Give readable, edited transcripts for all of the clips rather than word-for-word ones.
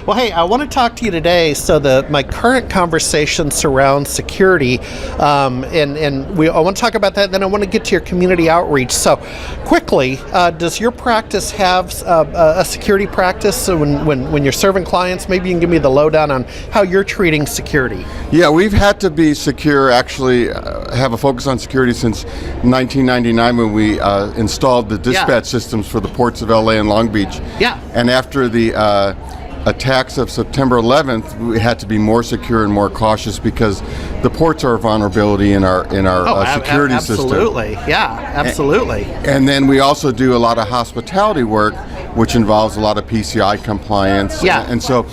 Well, hey, I want to talk to you today. So my current conversation surrounds security, and I want to talk about that. Then I want to get to your community outreach. So, quickly, does your practice have a security practice? So when you're serving clients, maybe you can give me the lowdown on how you're treating security. Yeah, we've had to be secure. Actually, have a focus on security since 1999 when we installed the dispatch systems for the ports of LA and Long Beach. Yeah. And after the attacks of September 11th, we had to be more secure and more cautious because the ports are a vulnerability in our security system. Absolutely, yeah, absolutely. And then we also do a lot of hospitality work, which involves a lot of PCI compliance. Yeah. And so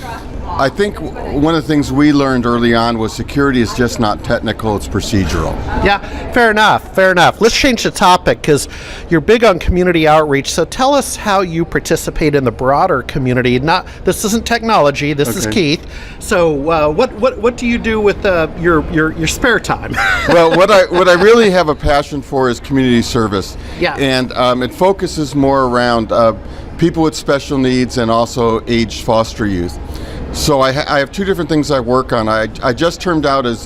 I think one of the things we learned early on was security is just not technical, it's procedural. Yeah, fair enough. Let's change the topic because you're big on community outreach. So tell us how you participate in the broader community. This isn't technology, this is Keith. So what do you do with your spare time? Well, what I really have a passion for is community service. Yeah. And it focuses more around people with special needs and also aged foster youth. So I have two different things I work on. I just termed out as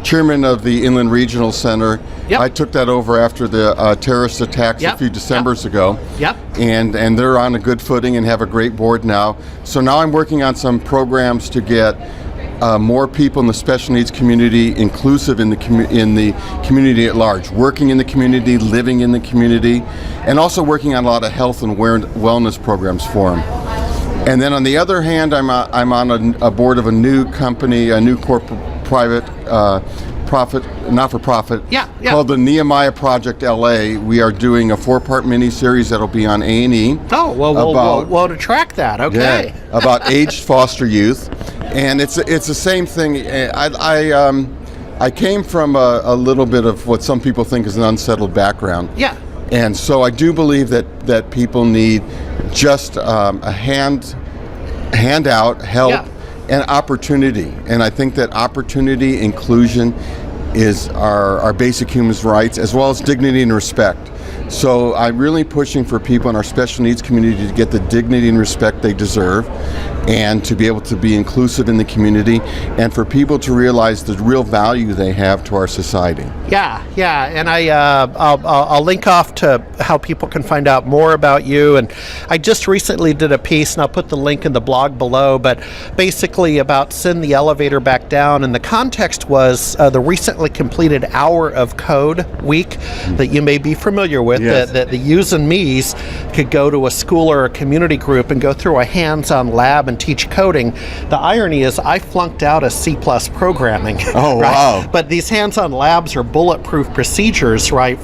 chairman of the Inland Regional Center. Yep. I took that over after the terrorist attacks a few Decembers ago. Yep. And they're on a good footing and have a great board now. So now I'm working on some programs to get more people in the special needs community inclusive in the community at large, working in the community, living in the community, and also working on a lot of health and wellness programs for them. And then on the other hand, I'm on a board of a new company, a new corporate private not-for-profit called the Nehemiah Project LA. We are doing a 4-part miniseries that'll be on A&E. Oh, well, we'll to track that. Okay. Yeah, about aged foster youth, and it's the same thing. I came from a little bit of what some people think is an unsettled background. Yeah. And so I do believe that people need just a handout, help, and opportunity. And I think that opportunity, inclusion is our basic human rights, as well as dignity and respect. So I'm really pushing for people in our special needs community to get the dignity and respect they deserve, and to be able to be inclusive in the community, and for people to realize the real value they have to our society. Yeah, and I'll link off to how people can find out more about you. And I just recently did a piece, and I'll put the link in the blog below, but basically about Send the Elevator Back Down, and the context was the recently completed Hour of Code week that you may be familiar with. Yes. That the yous and me's could go to a school or a community group and go through a hands-on lab and teach coding. The irony is I flunked out a C+ programming. Oh, right? wow. But these hands-on labs are bulletproof procedures, right?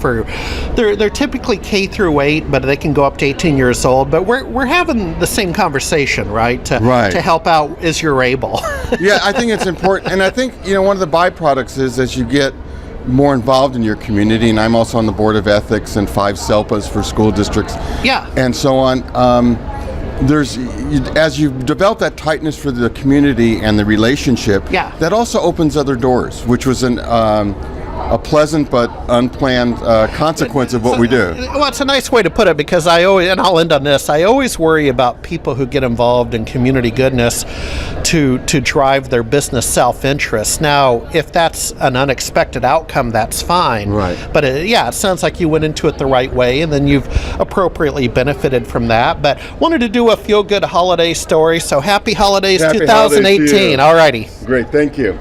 They're typically K through 8, but they can go up to 18 years old. But we're having the same conversation, right? To help out as you're able. Yeah, I think it's important. And I think, one of the byproducts is as you get more involved in your community, and I'm also on the Board of Ethics and 5 SELPAs for school districts, and so on. As you develop that tightness for the community and the relationship, that also opens other doors, which was a pleasant but unplanned consequence of what we do. Well, it's a nice way to put it, because I'll end on this, I always worry about people who get involved in community goodness to drive their business self-interest. Now, if that's an unexpected outcome, that's fine. Right. But it sounds like you went into it the right way, and then you've appropriately benefited from that. But wanted to do a feel-good holiday story, so happy holidays. Happy 2018. Holidays to you. All righty. Great, thank you.